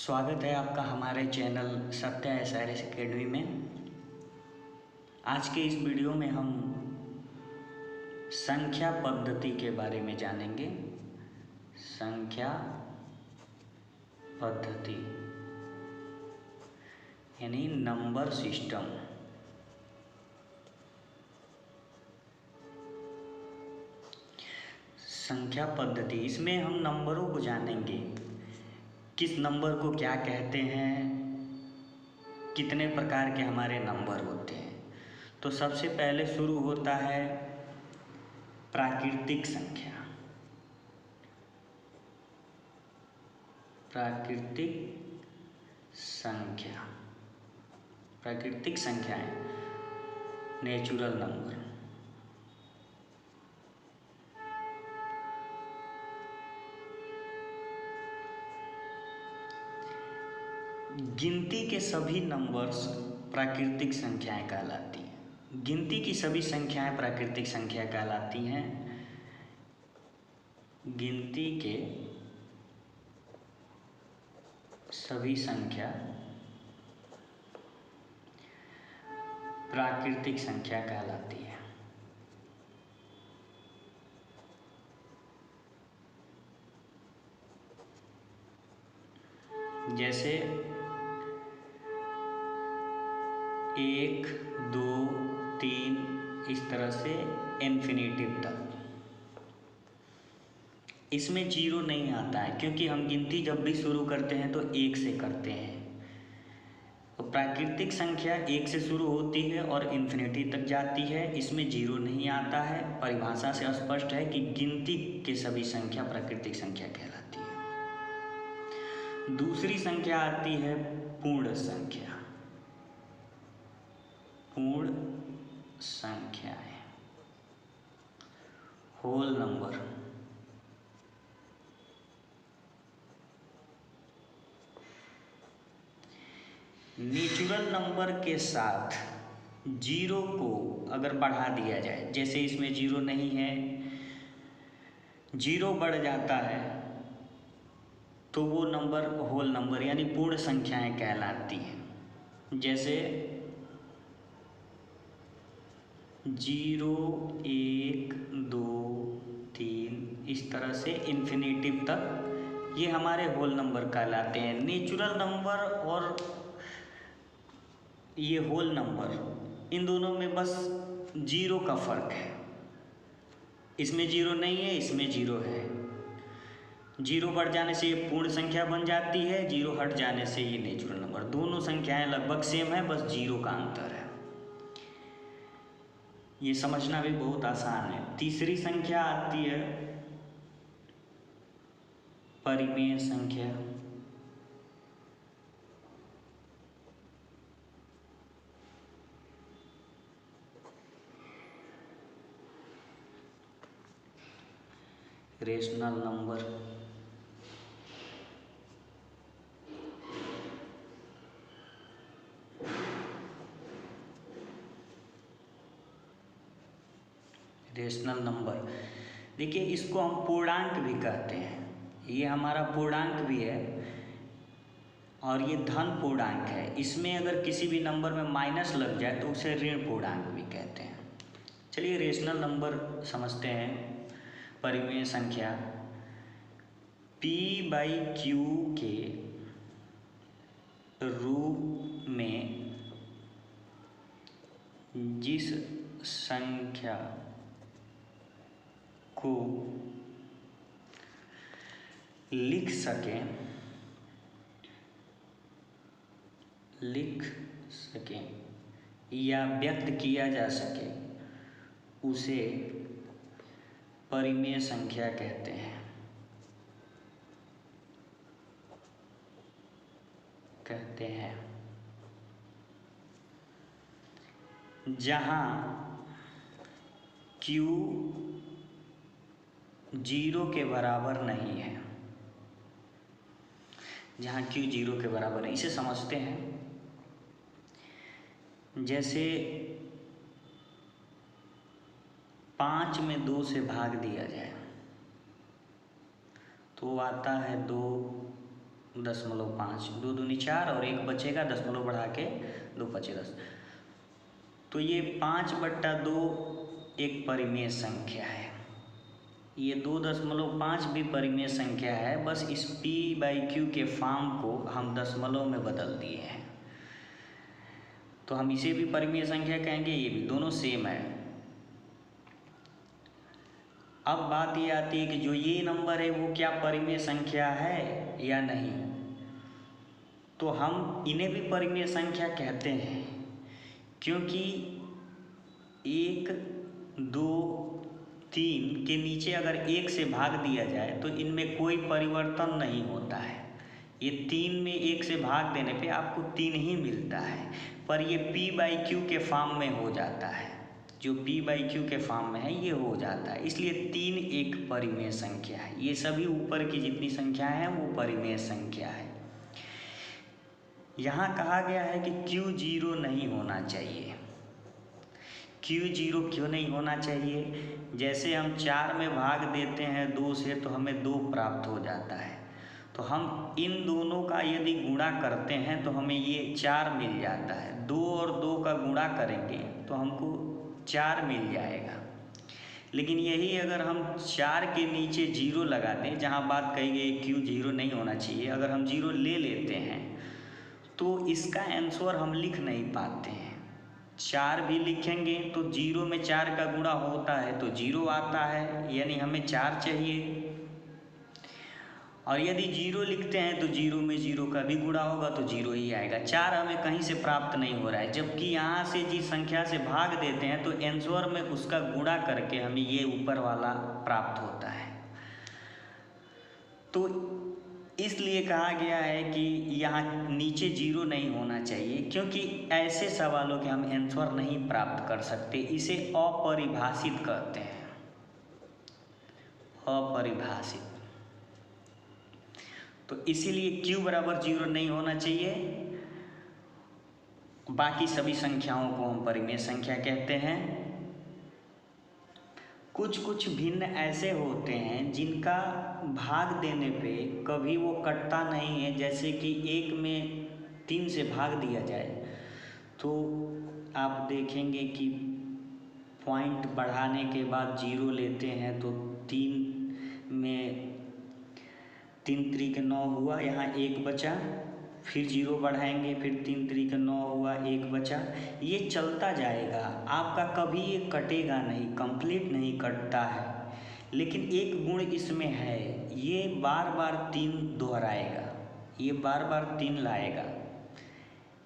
स्वागत है आपका हमारे चैनल सत्या SRS एकेडमी में। आज के इस वीडियो में हम संख्या पद्धति के बारे में जानेंगे। संख्या पद्धति यानी नंबर सिस्टम। संख्या पद्धति, इसमें हम नंबरों को जानेंगे, किस नंबर को क्या कहते हैं, कितने प्रकार के हमारे नंबर होते हैं। तो सबसे पहले शुरू होता है प्राकृतिक संख्या। प्राकृतिक संख्या, प्राकृतिक संख्याएं, नेचुरल नंबर। गिनती के सभी नंबर्स प्राकृतिक संख्याएं कहलाती हैं। गिनती की सभी संख्याएं प्राकृतिक संख्या कहलाती हैं। गिनती के सभी संख्या प्राकृतिक संख्या कहलाती है। जैसे 1, 2, 3 इस तरह से इन्फिनिटिव तक। इसमें जीरो नहीं आता है क्योंकि हम गिनती जब भी शुरू करते हैं तो 1 से करते हैं। तो प्राकृतिक संख्या 1 से शुरू होती है और इन्फिनिटी तक जाती है। इसमें जीरो नहीं आता है। परिभाषा से स्पष्ट है कि गिनती के सभी संख्या प्राकृतिक संख्या कहलाती है। दूसरी संख्या आती है पूर्ण संख्या। पूर्ण संख्याएं, होल नंबर। नेचुरल नंबर के साथ जीरो को अगर बढ़ा दिया जाए, जैसे इसमें जीरो नहीं है, जीरो बढ़ जाता है तो वो नंबर होल नंबर यानी पूर्ण संख्याएं कहलाती हैं। जैसे 0, 1, 2, 3 इस तरह से इन्फिनिटिव तक ये हमारे होल नंबर कहलाते हैं। नेचुरल नंबर और ये होल नंबर, इन दोनों में बस जीरो का फर्क है। इसमें जीरो नहीं है, इसमें जीरो है। जीरो बढ़ जाने से ये पूर्ण संख्या बन जाती है, जीरो हट जाने से ये नेचुरल नंबर। दोनों संख्याएं लगभग सेम है, बस जीरो का अंतर है। ये समझना भी बहुत आसान है। तीसरी संख्या आती है परिमेय संख्या। Rational number. रेशनल नंबर, देखिए इसको हम पूर्णांक भी कहते हैं। ये हमारा पूर्णांक भी है और ये धन पूर्णांक है। इसमें अगर किसी भी नंबर में माइनस लग जाए तो उसे ऋण पूर्णांक भी कहते हैं। चलिए रेशनल नंबर समझते हैं। परिमेय संख्या P/Q के रूप में जिस संख्या को लिख सकें या व्यक्त किया जा सके उसे परिमेय संख्या कहते हैं। जहाँ Q 0 के बराबर नहीं है। जहाँ Q 0 के बराबर है, इसे समझते हैं। जैसे 5 में 2 से भाग दिया जाए तो आता है 2, 0.5, 2 दूनी 4 और 1 बचेगा, दशमलव बढ़ा के 2 पचे 10। तो ये 5/2 एक परिमेय संख्या है। ये 2.5 भी परिमेय संख्या है, बस इस p/q के फॉर्म को हम दशमलव में बदल दिए हैं। तो हम इसे भी परिमेय संख्या कहेंगे, ये भी, दोनों सेम है। अब बात ये आती है कि जो ये नंबर है वो क्या परिमेय संख्या है या नहीं। तो हम इन्हें भी परिमेय संख्या कहते हैं, क्योंकि 1, 2, 3 के नीचे अगर 1 से भाग दिया जाए तो इनमें कोई परिवर्तन नहीं होता है। ये 3 में 1 से भाग देने पे आपको 3 ही मिलता है, पर ये p/q के फॉर्म में हो जाता है। जो p/q के फॉर्म में है ये हो जाता है, इसलिए 3 एक परिमेय संख्या है। ये सभी ऊपर की जितनी संख्या है वो परिमेय संख्या है। यहाँ कहा गया है कि q 0 नहीं होना चाहिए। q 0 क्यों नहीं होना चाहिए? जैसे हम 4 में भाग देते हैं 2 से तो हमें 2 प्राप्त हो जाता है, तो हम इन दोनों का यदि गुणा करते हैं तो हमें ये 4 मिल जाता है। 2 और 2 का गुणा करेंगे तो हमको 4 मिल जाएगा। लेकिन यही अगर हम 4 के नीचे 0 लगा दें, जहाँ बात कही गई q 0 नहीं होना चाहिए, अगर हम 0 ले लेते हैं तो इसका आंसर हम लिख नहीं पाते हैं। 4 भी लिखेंगे तो 0 में 4 का गुणा होता है तो 0 आता है, यानी हमें 4 चाहिए। और यदि 0 लिखते हैं तो 0 में 0 का भी गुणा होगा तो 0 ही आएगा। 4 हमें कहीं से प्राप्त नहीं हो रहा है, जबकि यहाँ से जिस संख्या से भाग देते हैं तो आंसर में उसका गुणा करके हमें ये ऊपर वाला प्राप्त होता है। तो इसलिए कहा गया है कि यहाँ नीचे 0 नहीं होना चाहिए, क्योंकि ऐसे सवालों के हम आंसर नहीं प्राप्त कर सकते। इसे अपरिभाषित कहते हैं, अपरिभाषित। तो इसीलिए q बराबर 0 नहीं होना चाहिए। बाकी सभी संख्याओं को हम परिमेय संख्या कहते हैं। कुछ कुछ भिन्न ऐसे होते हैं जिनका भाग देने पे कभी वो कटता नहीं है। जैसे कि 1 में 3 से भाग दिया जाए तो आप देखेंगे कि पॉइंट बढ़ाने के बाद 0 लेते हैं तो 3 में 3 त्रिक 9 हुआ, यहाँ 1 बचा, फिर 0 बढ़ाएंगे, फिर 3 त्रिक 9 हुआ, 1 बचा। ये चलता जाएगा, आपका कभी ये कटेगा नहीं, कंप्लीट नहीं कटता है। लेकिन एक गुण इसमें है, ये बार बार 3 दोहराएगा, ये बार बार 3 लाएगा।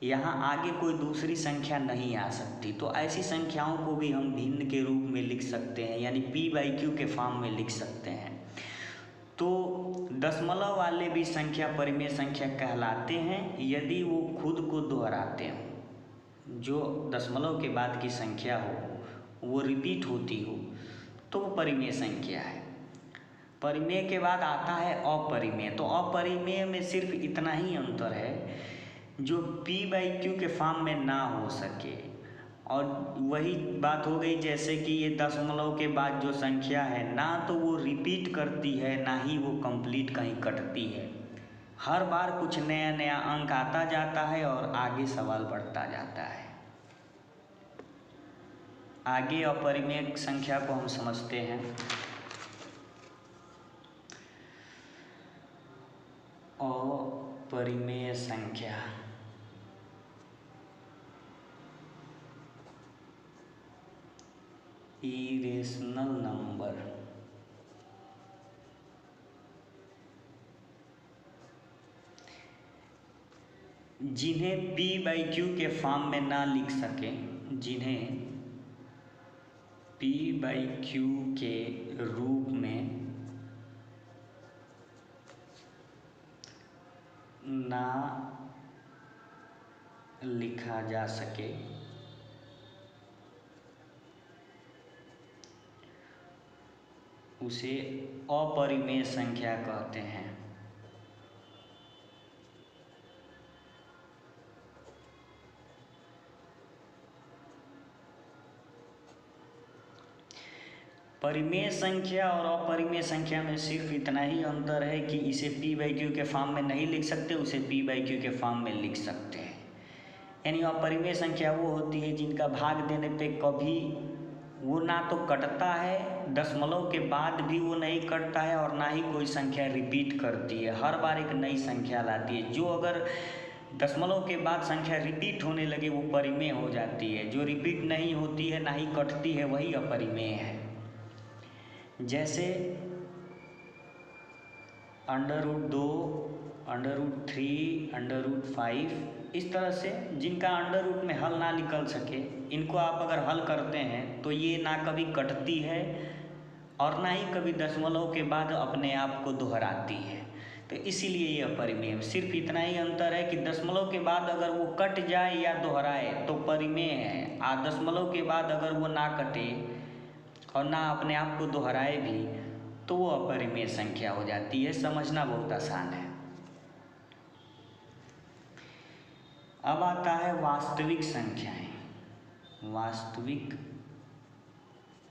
यहाँ आगे कोई दूसरी संख्या नहीं आ सकती। तो ऐसी संख्याओं को भी हम भिन्न के रूप में लिख सकते हैं, यानी p/q के फॉर्म में लिख सकते हैं। तो दशमलव वाले भी संख्या परिमेय संख्या कहलाते हैं यदि वो खुद को दोहराते हों। जो दशमलव के बाद की संख्या हो वो रिपीट होती हो तो वो परिमेय संख्या है। परिमेय के बाद आता है अपरिमेय। तो अपरिमेय में सिर्फ इतना ही अंतर है जो p/q के फॉर्म में ना हो सके। और वही बात हो गई जैसे कि ये दशमलव के बाद जो संख्या है ना तो वो रिपीट करती है ना ही वो कंप्लीट कहीं कटती है। हर बार कुछ नया नया अंक आता जाता है और आगे सवाल बढ़ता जाता है। आगे अपरिमेय संख्या को हम समझते हैं। अपरिमेय संख्या इरेशनल नंबर जिन्हें p/q के फॉर्म में ना लिख सकें, जिन्हें p/q के रूप में ना लिखा जा सके, उसे अपरिमेय संख्या कहते हैं। परिमेय संख्या और अपरिमेय संख्या में सिर्फ इतना ही अंतर है कि इसे p/q के फॉर्म में नहीं लिख सकते, उसे p/q के फॉर्म में लिख सकते हैं। यानी अपरिमेय संख्या वो होती है जिनका भाग देने पे कभी वो ना तो कटता है, दशमलव के बाद भी वो नहीं कटता है, और ना ही कोई संख्या रिपीट करती है, हर बार एक नई संख्या लाती है। जो अगर दशमलव के बाद संख्या रिपीट होने लगे वो परिमेय हो जाती है, जो रिपीट नहीं होती है ना ही कटती है वही अपरिमेय है। जैसे √2, √3, √5, इस तरह से जिनका अंडर रूट में हल ना निकल सके, इनको आप अगर हल करते हैं तो ये ना कभी कटती है और ना ही कभी दशमलव के बाद अपने आप को दोहराती है, तो इसीलिए ये अपरिमेय है। सिर्फ इतना ही अंतर है कि दशमलव के बाद अगर वो कट जाए या दोहराए तो परिमेय है, और दशमलव के बाद अगर वो ना कटे और ना अपने आप को दोहराए भी तो वो अपरिमेय संख्या हो जाती है। समझना बहुत आसान है। अब आता है वास्तविक संख्याएं। वास्तविक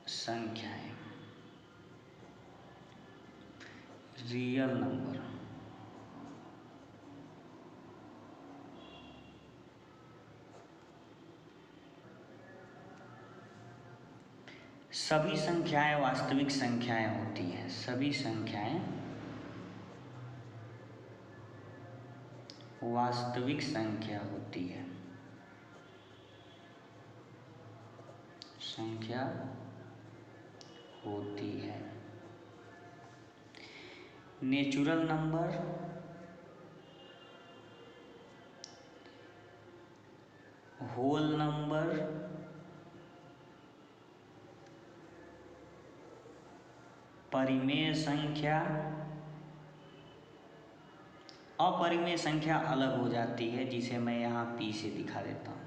संख्याएं, रियल नंबर। सभी संख्याएं वास्तविक संख्याएं होती हैं। सभी संख्याएं वास्तविक संख्या होती है। संख्या होती है। नेचुरल नंबर, होल नंबर, परिमेय संख्या, अपरिमेय संख्या अलग हो जाती है जिसे मैं यहाँ P से दिखा देता हूँ,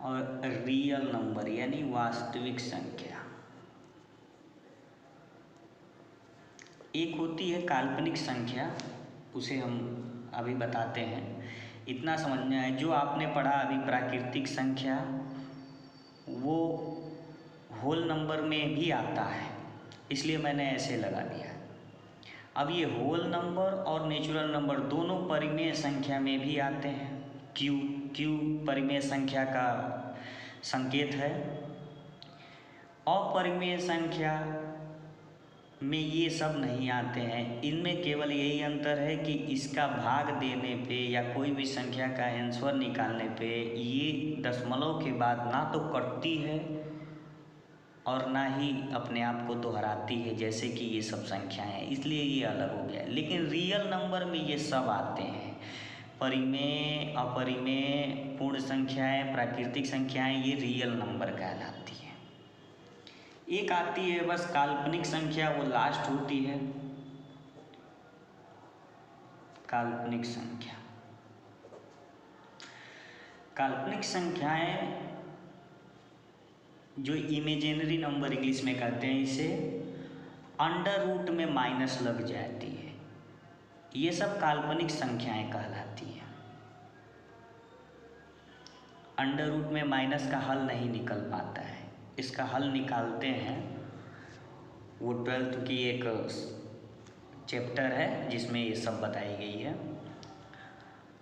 और रियल नंबर यानी वास्तविक संख्या। एक होती है काल्पनिक संख्या, उसे हम अभी बताते हैं। इतना समझना है, जो आपने पढ़ा अभी प्राकृतिक संख्या वो होल नंबर में भी आता है, इसलिए मैंने ऐसे लगा दिया। अब ये होल नंबर और नेचुरल नंबर दोनों परिमेय संख्या में भी आते हैं। क्यू परिमेय संख्या का संकेत है। अपरिमेय संख्या में ये सब नहीं आते हैं। इनमें केवल यही अंतर है कि इसका भाग देने पे या कोई भी संख्या का आंसर निकालने पे ये दशमलव के बाद ना तो कटती है और ना ही अपने आप को दोहराती है, जैसे कि ये सब संख्याएं हैं, इसलिए ये अलग हो गया। लेकिन रियल नंबर में ये सब आते हैं। परिमेय, अपरिमेय, पूर्ण संख्याएं, प्राकृतिक संख्याएं, ये रियल नंबर कहलाती है। एक आती है बस काल्पनिक संख्या, वो लास्ट होती है। काल्पनिक संख्या, काल्पनिक संख्याएं जो इमेजिनरी नंबर इंग्लिश में कहते हैं, इसे अंडर रूट में माइनस लग जाती है, ये सब काल्पनिक संख्याएं कहलाती हैं। अंडर रूट में माइनस का हल नहीं निकल पाता है, इसका हल निकालते हैं, वो 12th की एक चैप्टर है जिसमें ये सब बताई गई है।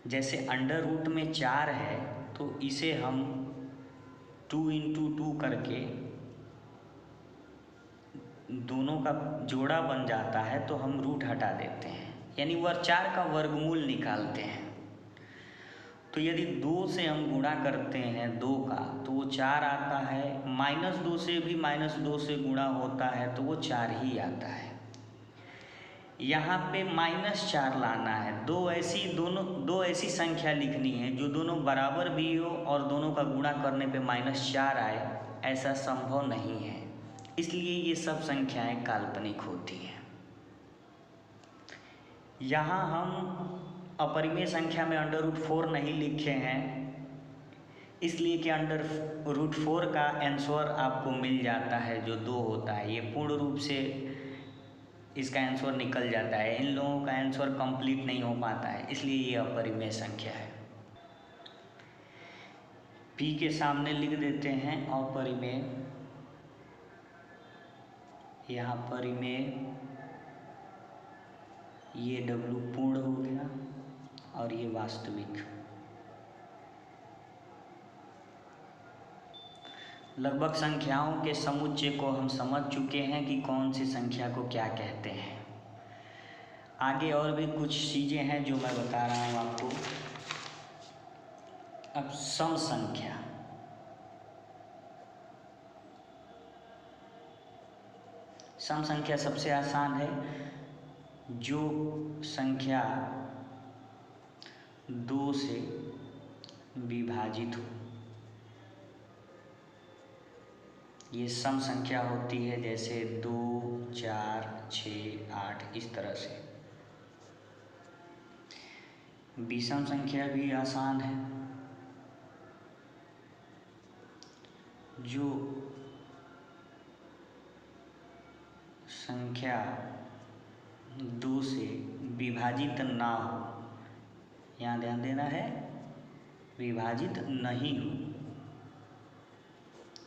जैसे अंडर रूट में 4 है तो इसे हम 2 × 2 करके दोनों का जोड़ा बन जाता है, तो हम रूट हटा देते हैं, यानी वह 4 का वर्गमूल निकालते हैं। तो यदि 2 से हम गुणा करते हैं 2 का तो वो 4 आता है, -2 से भी -2 से गुणा होता है तो वो 4 ही आता है। यहाँ पे -4 लाना है, दो ऐसी संख्या लिखनी है जो दोनों बराबर भी हो और दोनों का गुणा करने पे -4 आए, ऐसा संभव नहीं है, इसलिए ये सब संख्याएं काल्पनिक होती हैं। यहाँ हम अपरिमेय संख्या में √4 नहीं लिखे हैं, इसलिए कि √4 का आंसर आपको मिल जाता है जो 2 होता है, ये पूर्ण रूप से इसका आंसर निकल जाता है। इन लोगों का आंसर कंप्लीट नहीं हो पाता है, इसलिए ये अपरिमेय संख्या है। P के सामने लिख देते हैं अपरिमेय। यहाँ पर में ये W पूर्ण हो गया और ये वास्तविक। लगभग संख्याओं के समुच्चय को हम समझ चुके हैं कि कौन सी संख्या को क्या कहते हैं। आगे और भी कुछ चीज़ें हैं जो मैं बता रहा हूँ आपको। अब सम संख्या, सम संख्या सबसे आसान है। जो संख्या 2 से विभाजित हो ये सम संख्या होती है, जैसे 2, 4, 6, 8 इस तरह से। विषम संख्या भी आसान है। जो संख्या 2 से विभाजित ना हो, यहाँ ध्यान देना है, विभाजित नहीं हो।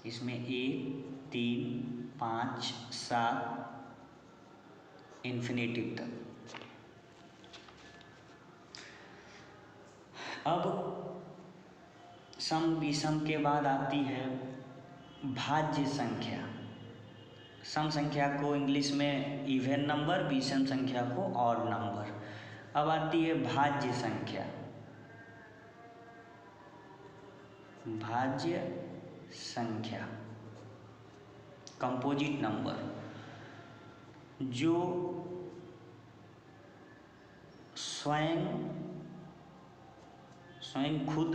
इसमें 1, 3, 5, 7 इन्फिनेटिव तक। अब सम विषम के बाद आती है भाज्य संख्या। सम संख्या को इंग्लिश में इवन नंबर, विषम संख्या को ऑड नंबर। अब आती है भाज्य संख्या। भाज्य संख्या कंपोजिट नंबर, जो स्वयं खुद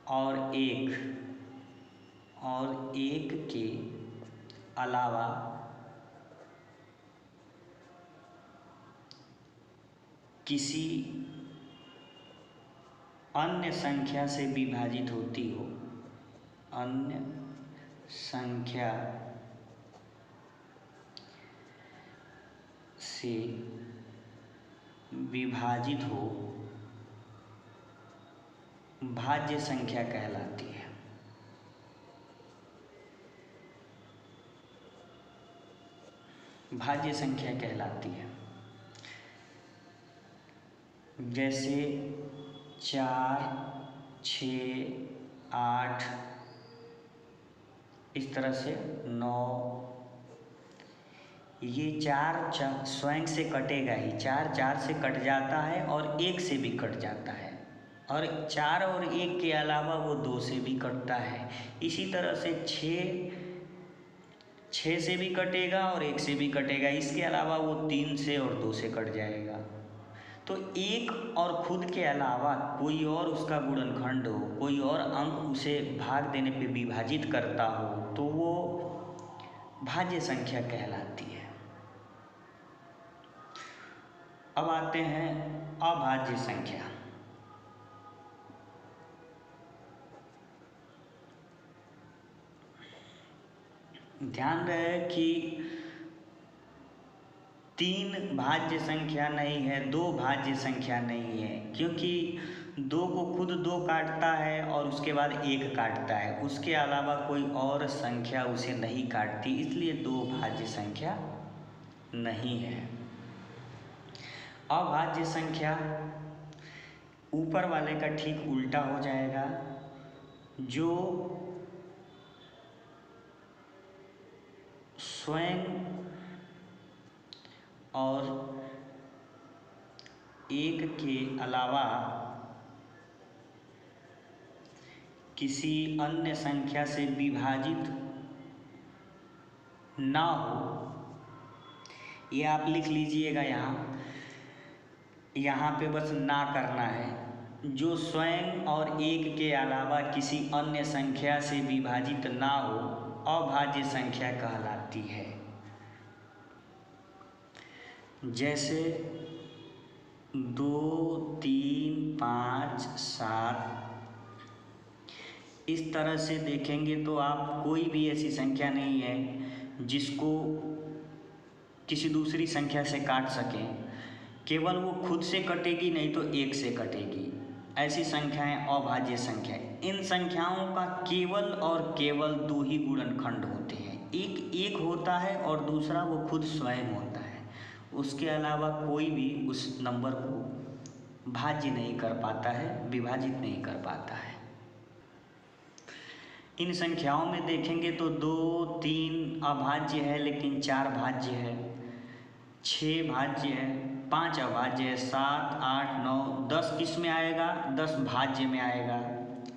और एक के अलावा किसी अन्य संख्या से विभाजित होती हो, अन्य संख्या से विभाजित हो, भाज्य संख्या कहलाती है। भाज्य संख्या कहलाती है। जैसे 4, 6, 8 इस तरह से 9। ये 4 स्वयं से कटेगा ही, 4 से कट जाता है और 1 से भी कट जाता है, और 4 और 1 के अलावा वो 2 से भी कटता है। इसी तरह से 6 से भी कटेगा और 1 से भी कटेगा। इसके अलावा वो 3 से और 2 से कट जाएगा। तो 1 और खुद के अलावा कोई और उसका गुणनखंड हो, कोई और अंक उसे भाग देने पे विभाजित करता हो, तो वो भाज्य संख्या कहलाती है। अब आते हैं अभाज्य संख्या। ध्यान रहे कि 3 भाज्य संख्या नहीं है, 2 भाज्य संख्या नहीं है, क्योंकि 2 को खुद 2 काटता है और उसके बाद 1 काटता है, उसके अलावा कोई और संख्या उसे नहीं काटती, इसलिए 2 भाज्य संख्या नहीं है। अभाज्य संख्या ऊपर वाले का ठीक उल्टा हो जाएगा। जो स्वयं और 1 के अलावा किसी अन्य संख्या से विभाजित ना हो, ये आप लिख लीजिएगा। यहाँ पे बस ना करना है। जो स्वयं और 1 के अलावा किसी अन्य संख्या से विभाजित ना हो, अभाज्य संख्या कहलाती है। जैसे 2, 3, 5, 7 इस तरह से देखेंगे तो आप कोई भी ऐसी संख्या नहीं है जिसको किसी दूसरी संख्या से काट सकें। केवल वो खुद से कटेगी, नहीं तो 1 से कटेगी। ऐसी संख्याएं अभाज्य संख्या। इन संख्याओं का केवल और केवल 2 ही गुणनखंड होते हैं, एक होता है और दूसरा वो खुद स्वयं होता है। उसके अलावा कोई भी उस नंबर को भाज्य नहीं कर पाता है, विभाजित नहीं कर पाता है। इन संख्याओं में देखेंगे तो 2, 3 अभाज्य है लेकिन 4 भाज्य है, 6 भाज्य है, 5 अभाज्य है, 7, 8, 9, 10 किस में आएगा? 10 भाज्य में आएगा।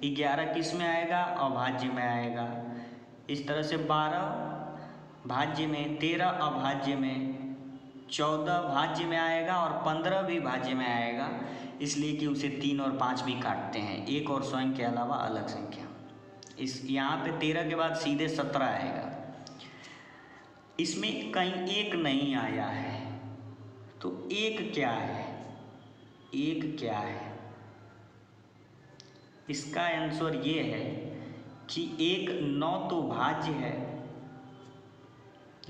11 किस में आएगा? अभाज्य में आएगा। इस तरह से 12 भाज्य में, 13 अभाज्य में, 14 भाज्य में आएगा और 15 भी भाज्य में आएगा, इसलिए कि उसे 3 और 5 भी काटते हैं, एक और स्वयं के अलावा अलग संख्या। इस यहाँ पे 13 के बाद सीधे 17 आएगा। इसमें कहीं एक नहीं आया है, तो एक क्या है? एक क्या है? इसका आंसर ये है कि एक न तो भाज्य है,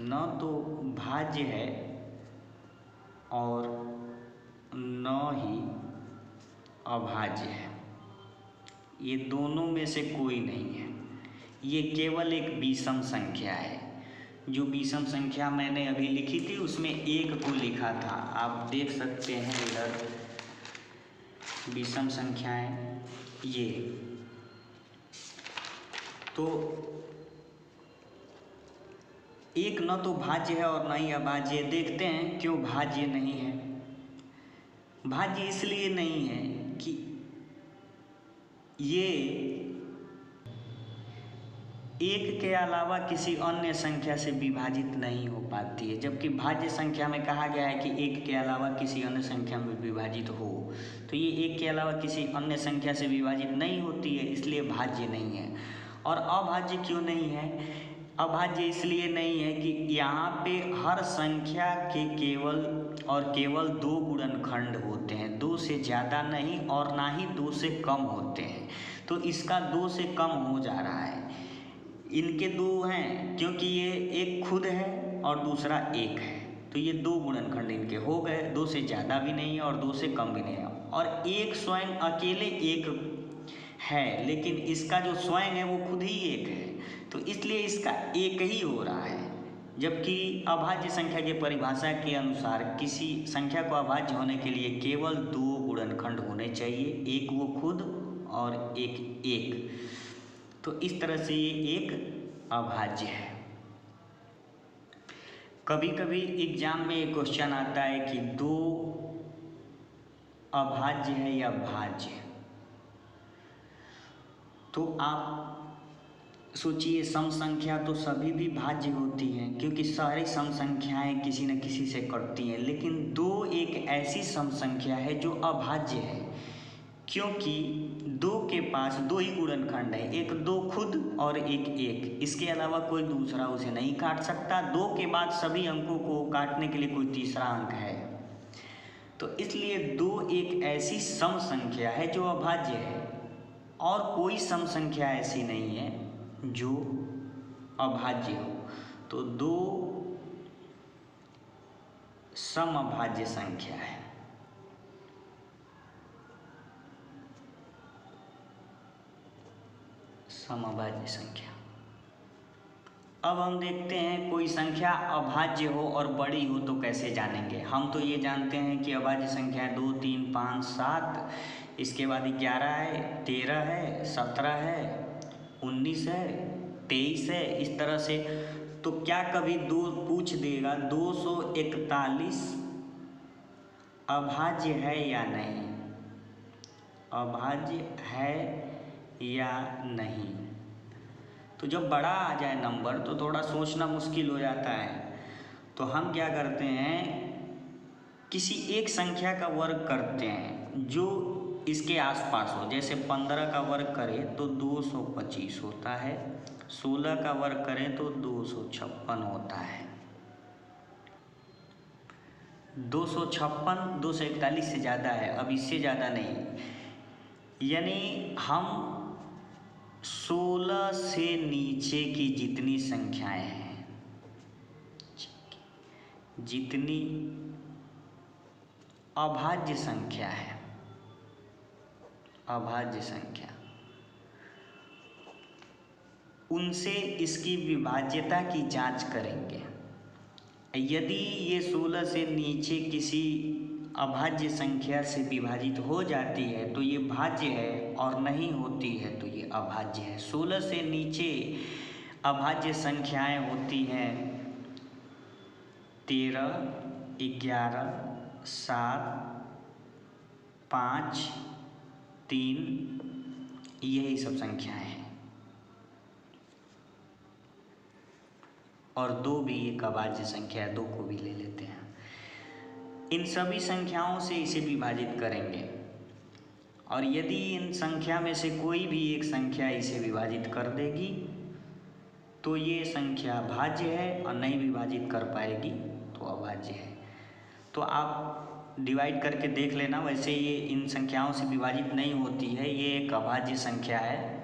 न तो भाज्य है और न ही अभाज्य है। ये दोनों में से कोई नहीं है। ये केवल एक विषम संख्या है। जो विषम संख्या मैंने अभी लिखी थी उसमें एक को लिखा था, आप देख सकते हैं इधर विषम संख्याएं ये। तो एक न तो भाज्य है और न ही अभाज्य। देखते हैं क्यों भाज्य नहीं है। भाज्य इसलिए नहीं है कि ये एक के अलावा किसी अन्य संख्या से विभाजित नहीं हो पाती है, जबकि भाज्य संख्या में कहा गया है कि एक के अलावा किसी अन्य संख्या में विभाजित हो। तो ये एक के अलावा किसी अन्य संख्या से विभाजित नहीं होती है, इसलिए भाज्य नहीं है। और अभाज्य क्यों नहीं है? अभाज्य इसलिए नहीं है कि यहाँ पे हर संख्या के केवल 2 गुणनखंड होते हैं, 2 से ज़्यादा नहीं और ना ही 2 से कम होते हैं। तो इसका 2 से कम हो जा रहा है। इनके 2 हैं क्योंकि ये एक खुद है और दूसरा एक है, तो ये 2 गुणनखंड इनके हो गए। 2 से ज़्यादा भी नहीं है और 2 से कम भी नहीं है। और एक स्वयं अकेले एक है, लेकिन इसका जो स्वयं है वो खुद ही एक है, तो इसलिए इसका एक ही हो रहा है। जबकि अभाज्य संख्या की परिभाषा के अनुसार किसी संख्या को अभाज्य होने के लिए केवल 2 गुणनखंड होने चाहिए, एक वो खुद और एक। तो इस तरह से ये एक अभाज्य है। कभी कभी एग्जाम में एक क्वेश्चन आता है कि 2 अभाज्य है या भाज्य। तो आप सोचिए, सम संख्या तो सभी भी भाज्य होती हैं क्योंकि सारी सम संख्याएं किसी न किसी से कटती हैं, लेकिन 2 एक ऐसी सम संख्या है जो अभाज्य है, क्योंकि 2 के पास 2 ही गुणनखंड है, एक 2 खुद और एक। इसके अलावा कोई दूसरा उसे नहीं काट सकता। 2 के बाद सभी अंकों को काटने के लिए कोई तीसरा अंक है, तो इसलिए 2 एक ऐसी सम संख्या है जो अभाज्य है, और कोई सम संख्या ऐसी नहीं है जो अभाज्य हो। तो 2 समअभाज्य संख्या है। समअभाज्य संख्या। अब हम देखते हैं कोई संख्या अभाज्य हो और बड़ी हो तो कैसे जानेंगे। हम तो ये जानते हैं कि अभाज्य संख्या 2, 3, 5, 7, इसके बाद 11 है, 13 है, 17 है, 19 है, 23 है, इस तरह से। तो क्या कभी पूछ देगा 241 अभाज्य है या नहीं, अभाज्य है या नहीं। तो जब बड़ा आ जाए नंबर तो थोड़ा सोचना मुश्किल हो जाता है। तो हम क्या करते हैं, किसी एक संख्या का वर्ग करते हैं जो इसके आसपास हो। जैसे 15 का वर्ग करें तो 225 होता है, 16 का वर्ग करें तो 256 होता है। 256 241 से ज़्यादा है, अब इससे ज़्यादा नहीं। यानी हम 16 से नीचे की जितनी संख्याएं हैं, जितनी अभाज्य संख्या है, अभाज्य संख्या उनसे इसकी विभाज्यता की जांच करेंगे। यदि ये 16 से नीचे किसी अभाज्य संख्या से विभाजित हो जाती है तो ये भाज्य है, और नहीं होती है तो ये अभाज्य है। 16 से नीचे अभाज्य संख्याएं होती हैं 13, 11, 7, 5, 3, यही सब संख्याएं हैं। और 2 भी एक अभाज्य संख्या है, 2 को भी ले लेते हैं। इन सभी संख्याओं से इसे विभाजित करेंगे, और यदि इन संख्या में से कोई भी एक संख्या इसे विभाजित कर देगी तो ये संख्या भाज्य है, और नहीं विभाजित कर पाएगी तो अभाज्य है। तो आप डिवाइड करके देख लेना। वैसे ये इन संख्याओं से विभाजित नहीं होती है, ये एक अभाज्य संख्या है।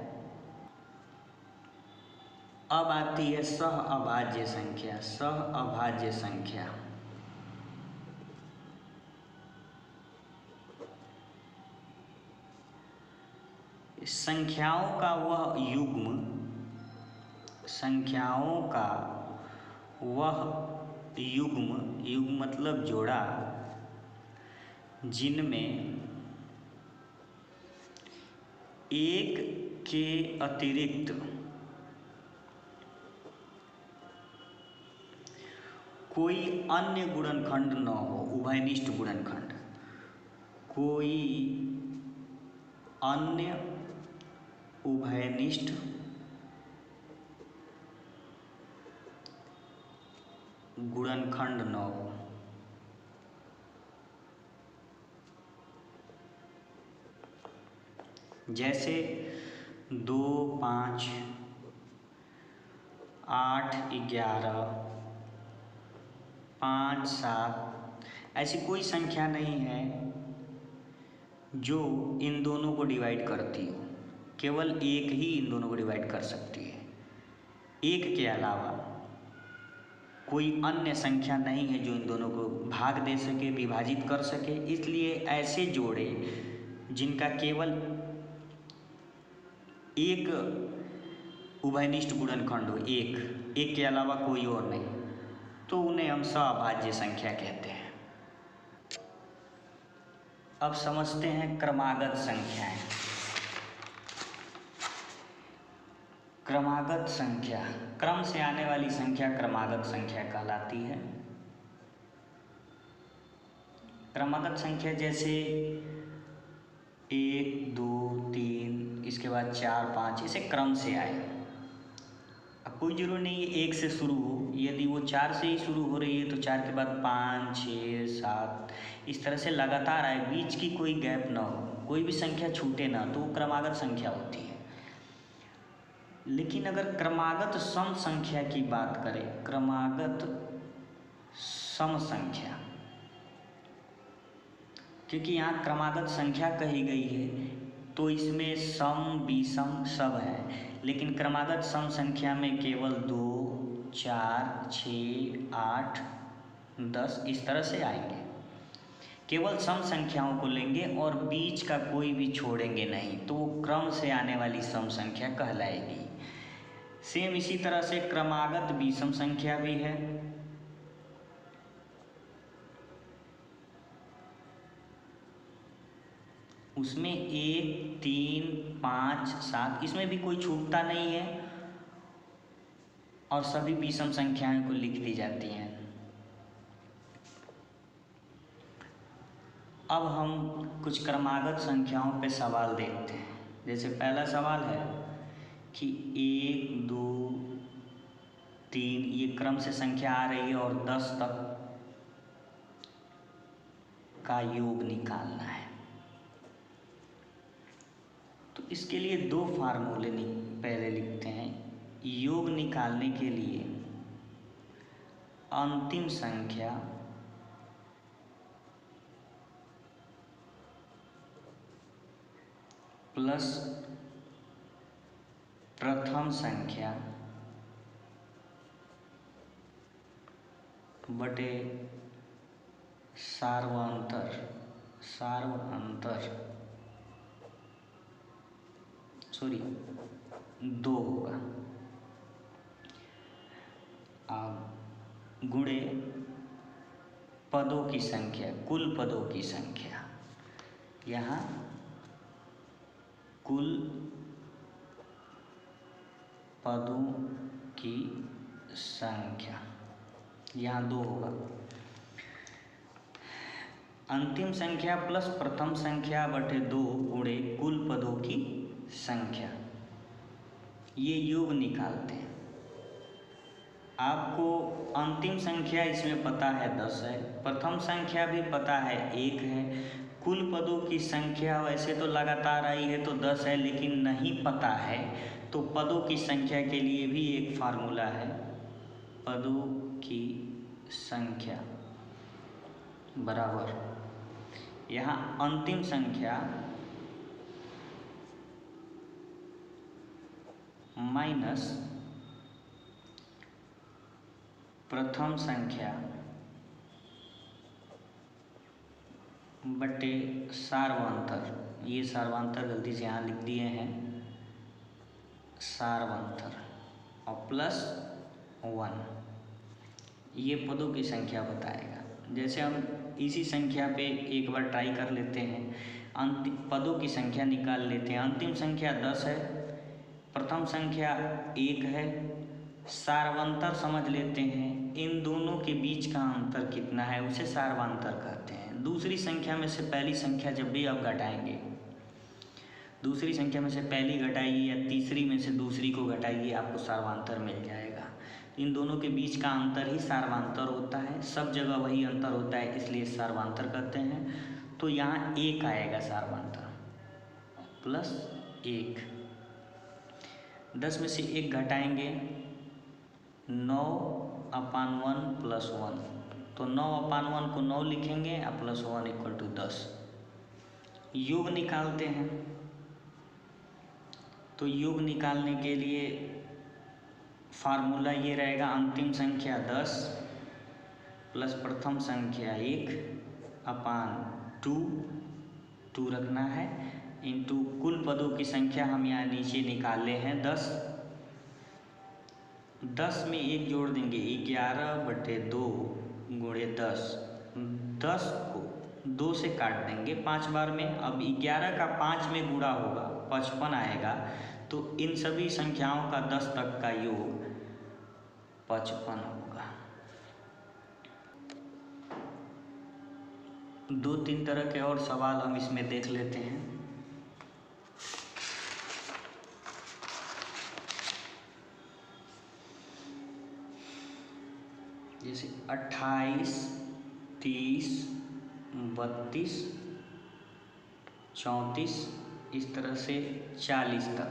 अब आती है सह अभाज्य संख्या। सह अभाज्य संख्या संख्याओं का वह युग्म, संख्याओं का वह युग्म, युग्म मतलब जोड़ा, जिनमें एक के अतिरिक्त कोई अन्य गुणनखंड न हो, उभयनिष्ठ गुणनखंड, कोई अन्य उभयनिष्ठ गुणनखंड न हो। जैसे 2, 5, 8, 11, 5, 7 ऐसी कोई संख्या नहीं है जो इन दोनों को डिवाइड करती हो। केवल एक ही इन दोनों को डिवाइड कर सकती है। एक के अलावा कोई अन्य संख्या नहीं है जो इन दोनों को भाग दे सके, विभाजित कर सके। इसलिए ऐसे जोड़े जिनका केवल एक उभयनिष्ठ गुणनखंड हो, एक के अलावा कोई और नहीं, तो उन्हें हम सहअभाज्य संख्या कहते हैं। अब समझते हैं क्रमागत संख्याएं। क्रमागत संख्या, क्रम से आने वाली संख्या क्रमागत संख्या कहलाती है। क्रमागत संख्या जैसे 1, 2, 3, इसके बाद 4, 5, इसे क्रम से आए। अब कोई जरूरी नहीं है 1 से शुरू हो, यदि वो 4 से ही शुरू हो रही है तो 4 के बाद 5, 6, 7 इस तरह से लगातार आए, बीच की कोई गैप ना हो, कोई भी संख्या छूटे ना, तो वो क्रमागत संख्या होती है। लेकिन अगर क्रमागत सम संख्या की बात करें, क्रमागत सम संख्या, क्योंकि यहाँ क्रमागत संख्या कही गई है तो इसमें सम विषम सब है, लेकिन क्रमागत सम संख्या में केवल 2, 4, 6, 8, 10 इस तरह से आएंगे। केवल सम संख्याओं को लेंगे और बीच का कोई भी छोड़ेंगे नहीं, तो वो क्रम से आने वाली सम संख्या कहलाएगी। सेम इसी तरह से क्रमागत विषम संख्या भी है। उसमें 1, 3, 5, 7 इसमें भी कोई छूटता नहीं है और सभी विषम संख्याओं को लिख दी जाती हैं। अब हम कुछ क्रमागत संख्याओं पे सवाल देखते हैं। जैसे पहला सवाल है कि 1, 2, 3 ये क्रम से संख्या आ रही है और 10 तक का योग निकालना है। तो इसके लिए 2 फार्मूले पहले लिखते हैं। योग निकालने के लिए अंतिम संख्या प्लस प्रथम संख्या बटे सार्वअंतर 2 होगा। गुणे पदों की संख्या, कुल पदों की संख्या। यहाँ कुल पदों की संख्या, यहाँ 2 होगा। अंतिम संख्या प्लस प्रथम संख्या बटे 2 गुणे कुल पदों की संख्या, ये योग निकालते हैं। आपको अंतिम संख्या इसमें पता है 10 है, प्रथम संख्या भी पता है 1 है, कुल पदों की संख्या वैसे तो लगातार आई है तो 10 है, लेकिन नहीं पता है तो पदों की संख्या के लिए भी एक फार्मूला है, पदों की संख्या बराबर यहाँ अंतिम संख्या माइनस प्रथम संख्या बटे सार्वंतर। ये सार्वंतर गलती से यहाँ लिख दिए हैं, सार्वंतर और प्लस 1, ये पदों की संख्या बताएगा। जैसे हम इसी संख्या पे एक बार ट्राई कर लेते हैं, अंतिम पदों की संख्या निकाल लेते हैं। अंतिम संख्या 10 है, प्रथम संख्या 1 है, सार्वंतर समझ लेते हैं, इन दोनों के बीच का अंतर कितना है उसे सार्वंतर कहते हैं। दूसरी संख्या में से पहली संख्या जब भी आप घटाएंगे, दूसरी संख्या में से पहली घटाइए या तीसरी में से दूसरी को घटाइए, आपको सार्वंतर मिल जाएगा। इन दोनों के बीच का अंतर ही सार्वंतर होता है, सब जगह वही अंतर होता है, इसलिए सार्वंतर कहते हैं। तो यहाँ 1 आएगा सार्वंतर, प्लस 1, 10 में से 1 घटाएंगे 9/1 प्लस 1, तो 9/1 को 9 लिखेंगे और प्लस 1 = 10। योग निकालते हैं, तो योग निकालने के लिए फार्मूला ये रहेगा, अंतिम संख्या 10 प्लस प्रथम संख्या 1/2 रखना है, इंटू कुल पदों की संख्या हम यहाँ नीचे निकाले हैं 10। 10 में 1 जोड़ देंगे 11/2 गुणे 10, 10 को 2 से काट देंगे 5 बार में। अब 11 का 5 में गुणा होगा 55 आएगा, तो इन सभी संख्याओं का 10 तक का योग 55 होगा। 2-3 तरह के और सवाल हम इसमें देख लेते हैं। जैसे 28, 30, 32, 34, इस तरह से 40 तक।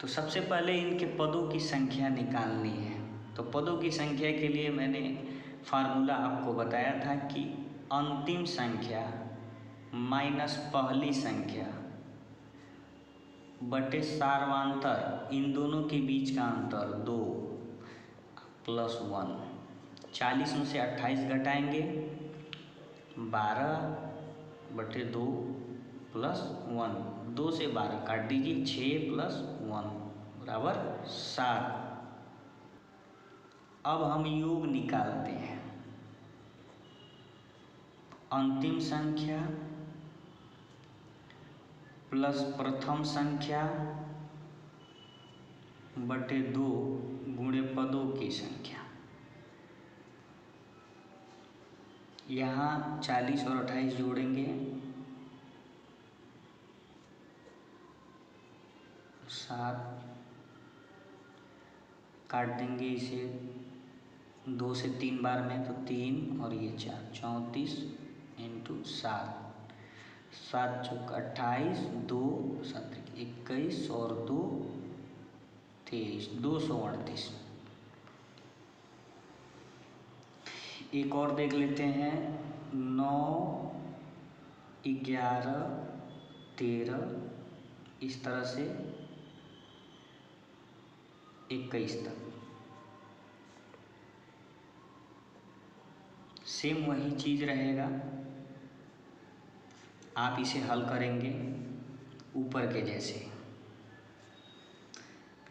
तो सबसे पहले इनके पदों की संख्या निकालनी है। तो पदों की संख्या के लिए मैंने फार्मूला आपको बताया था कि अंतिम संख्या माइनस पहली संख्या बटे सार्वंतर, इन दोनों के बीच का अंतर 2 प्लस 1। 40 में से 28 घटाएंगे 12/2 प्लस 1, 2 से 12 काट दीजिए 6 प्लस 1 बराबर 7। अब हम योग निकालते हैं, अंतिम संख्या प्लस प्रथम संख्या बटे 2 गुणे पदों की संख्या। यहाँ 40 और 28 जोड़ेंगे 7, काट देंगे इसे 2 से 3 बार में, तो 3 और ये 4, 34 × 7, 7 × 28, 2 7 21 और 2 23, 238। एक और देख लेते हैं, 9, 11, 13, इस तरह से 21 तक। सेम वही चीज़ रहेगा, आप इसे हल करेंगे ऊपर के जैसे।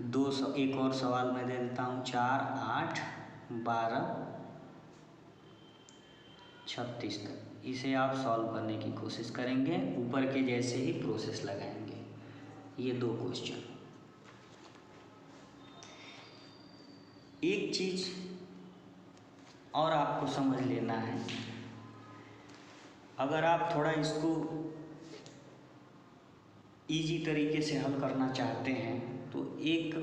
एक और सवाल मैं दे देता हूँ। 4, 8, 12, 36 तक इसे आप सॉल्व करने की कोशिश करेंगे, ऊपर के जैसे ही प्रोसेस लगाएंगे। ये 2 क्वेश्चन। एक चीज़ और आपको समझ लेना है, अगर आप थोड़ा इसको इजी तरीके से हल करना चाहते हैं तो एक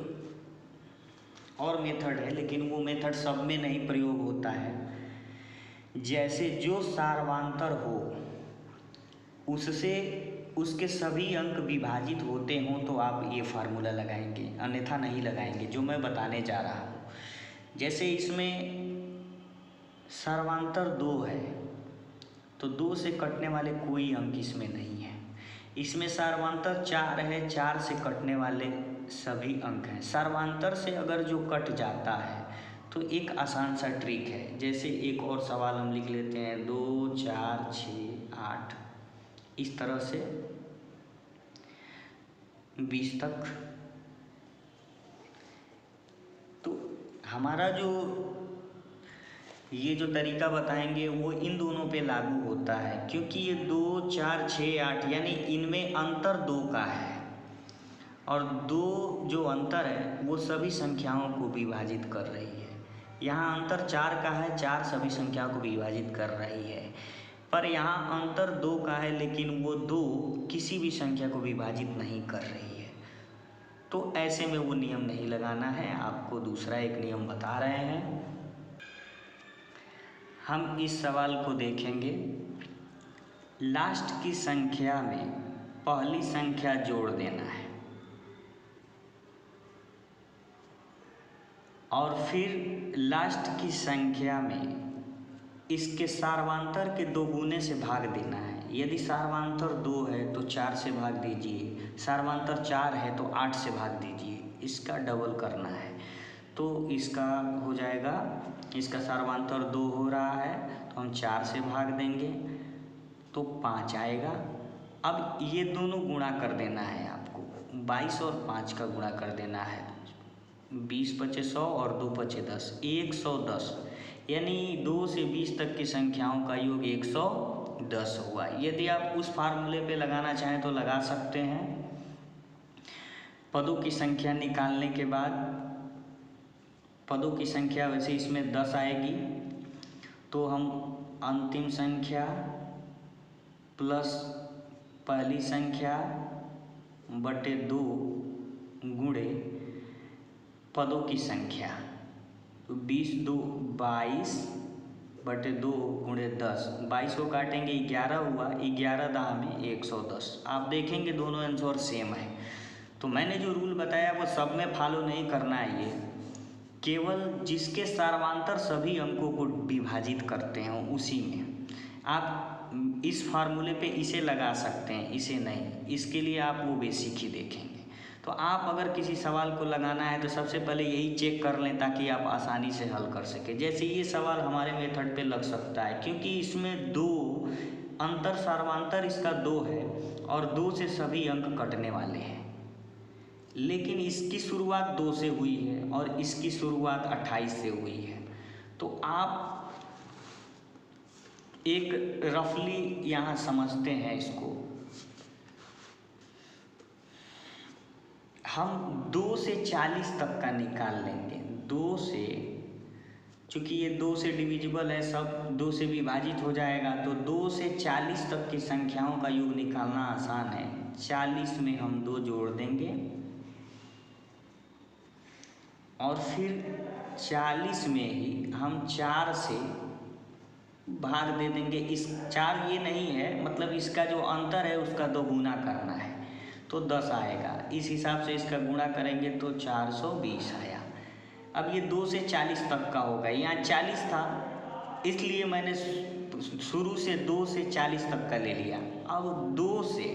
और मेथड है, लेकिन वो मेथड सब में नहीं प्रयोग होता है। जैसे जो सार्वांतर हो उससे उसके सभी अंक विभाजित होते हों तो आप ये फार्मूला लगाएंगे, अन्यथा नहीं लगाएंगे, जो मैं बताने जा रहा हूँ। जैसे इसमें सर्वांतर 2 है तो 2 से कटने वाले कोई अंक इसमें नहीं है। इसमें सर्वांतर 4 है, 4 से कटने वाले सभी अंक हैं। सर्वांतर से अगर जो कट जाता है तो एक आसान सा ट्रिक है। जैसे एक और सवाल हम लिख लेते हैं, 2, 4, 6, 8, इस तरह से 20 तक। तो हमारा जो ये जो तरीका बताएंगे वो इन दोनों पे लागू होता है, क्योंकि ये 2, 4, 6, 8 यानी इनमें अंतर 2 का है, और 2 जो अंतर है वो सभी संख्याओं को विभाजित कर रही है। यहाँ अंतर 4 का है, 4 सभी संख्याओं को विभाजित कर रही है, पर यहाँ अंतर 2 का है लेकिन वो 2 किसी भी संख्या को विभाजित नहीं कर रही है। तो ऐसे में वो नियम नहीं लगाना है। आपको दूसरा एक नियम बता रहे हैं। हम इस सवाल को देखेंगे। लास्ट की संख्या में पहली संख्या जोड़ देना है और फिर लास्ट की संख्या में इसके सार्वांतर के 2 गुने से भाग देना है। यदि सार्वांतर 2 है तो 4 से भाग दीजिए, सार्वांतर 4 है तो 8 से भाग दीजिए, इसका डबल करना है। तो इसका हो जाएगा, इसका सार्वांतर 2 हो रहा है तो हम 4 से भाग देंगे तो 5 आएगा। अब ये दोनों गुणा कर देना है आपको, 22 और 5 का गुणा कर देना है। 20 पचे 100 और 2 पचे 10, 110, यानी 2 से 20 तक की संख्याओं का योग 110 हुआ। यदि आप उस फार्मूले पे लगाना चाहें तो लगा सकते हैं। पदों की संख्या निकालने के बाद पदों की संख्या वैसे इसमें 10 आएगी, तो हम अंतिम संख्या प्लस पहली संख्या बटे 2 गुणे पदों की संख्या, तो 20 2 22 बटे 2 गुणे 10, 22 को काटेंगे 11 हुआ, 11 दाह में 110। आप देखेंगे दोनों आंसर सेम है। तो मैंने जो रूल बताया वो सब में फॉलो नहीं करना है, ये केवल जिसके सार्वांतर सभी अंकों को विभाजित करते हैं उसी में आप इस फार्मूले पे इसे लगा सकते हैं, इसे नहीं। इसके लिए आप वो बेसिक ही देखेंगे। तो आप अगर किसी सवाल को लगाना है तो सबसे पहले यही चेक कर लें ताकि आप आसानी से हल कर सकें। जैसे ये सवाल हमारे मेथड पे लग सकता है क्योंकि इसमें 2 अंतर सार्वांतर इसका 2 है और 2 से सभी अंक कटने वाले हैं, लेकिन इसकी शुरुआत 2 से हुई है और इसकी शुरुआत 28 से हुई है। तो आप एक रफली यहाँ समझते हैं इसको। हम 2 से 40 तक का निकाल लेंगे। 2 से, चूँकि ये 2 से डिविजिबल है, सब 2 से विभाजित हो जाएगा, तो 2 से 40 तक की संख्याओं का योग निकालना आसान है। 40 में हम 2 जोड़ देंगे और फिर 40 में ही हम 4 से भाग दे देंगे। इस 4 ये नहीं है, मतलब इसका जो अंतर है उसका 2 गुना करना है तो 10 आएगा। इस हिसाब से इसका गुणा करेंगे तो 420 आया। अब ये 2 से 40 तक का होगा, यहाँ 40 था इसलिए मैंने शुरू से 2 से 40 तक का ले लिया। अब 2 से,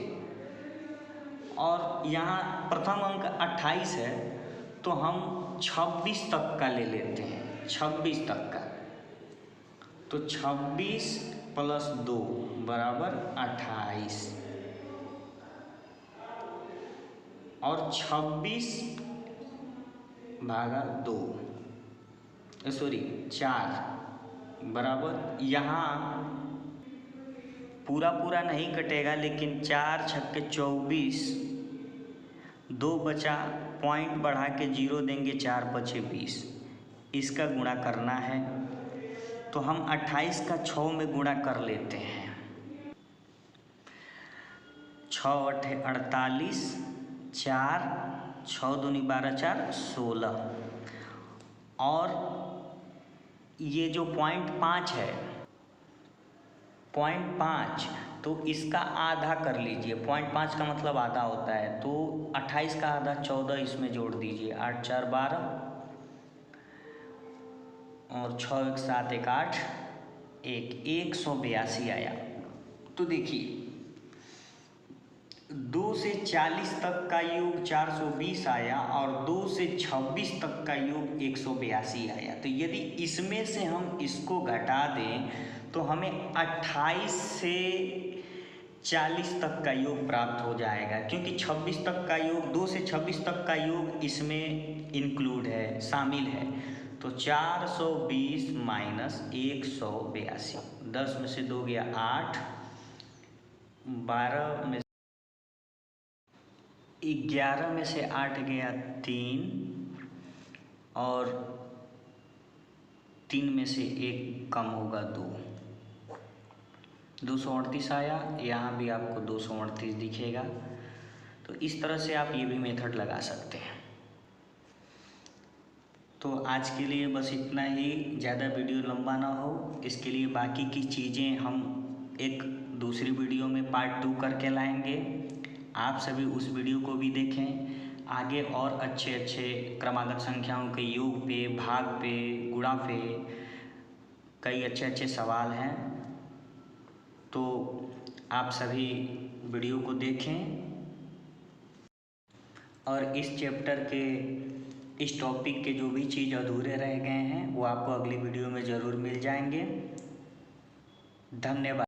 और यहाँ प्रथम अंक 28 है तो हम 26 तक का ले लेते हैं, 26 तक का। तो 26 प्लस 2 बराबर 28 और 26 भागा 2 सॉरी 4 बराबर, यहाँ पूरा पूरा नहीं कटेगा लेकिन 4 छक्के 24, 2 बचा, पॉइंट बढ़ा के 0 देंगे, 4 बचे 20, इसका गुणा करना है। तो हम 28 का 6 में गुणा कर लेते हैं। 6 अठे 48, 4 6 दूनी 12, 4 16, और ये जो 0.5 है 0.5, तो इसका आधा कर लीजिए। 0.5 का मतलब आधा होता है, तो 28 का आधा 14 इसमें जोड़ दीजिए। 8 4 12 और 6 1 7 1 8 182 आया। तो देखिए 2 से 40 तक का योग 420 आया और 2 से 26 तक का योग 182 आया। तो यदि इसमें से हम इसको घटा दें तो हमें 28 से 40 तक का योग प्राप्त हो जाएगा, क्योंकि 26 तक का योग, 2 से 26 तक का योग इसमें इंक्लूड है, शामिल है। तो 420 माइनस 182, 10 में से 2 गया 8, 12 में 11 में से 8 गया 3, और 3 में से 1 कम होगा 2, 238 आया। यहाँ भी आपको 238 दिखेगा। तो इस तरह से आप ये भी मेथड लगा सकते हैं। तो आज के लिए बस इतना ही, ज़्यादा वीडियो लंबा ना हो, इसके लिए बाकी की चीज़ें हम एक दूसरी वीडियो में पार्ट 2 करके लाएंगे। आप सभी उस वीडियो को भी देखें। आगे और अच्छे अच्छे क्रमागत संख्याओं के योग पे, भाग पे, गुणा पे कई अच्छे अच्छे सवाल हैं। तो आप सभी वीडियो को देखें और इस चैप्टर के, इस टॉपिक के जो भी चीज़ अधूरे रह गए हैं वो आपको अगली वीडियो में ज़रूर मिल जाएंगे। धन्यवाद।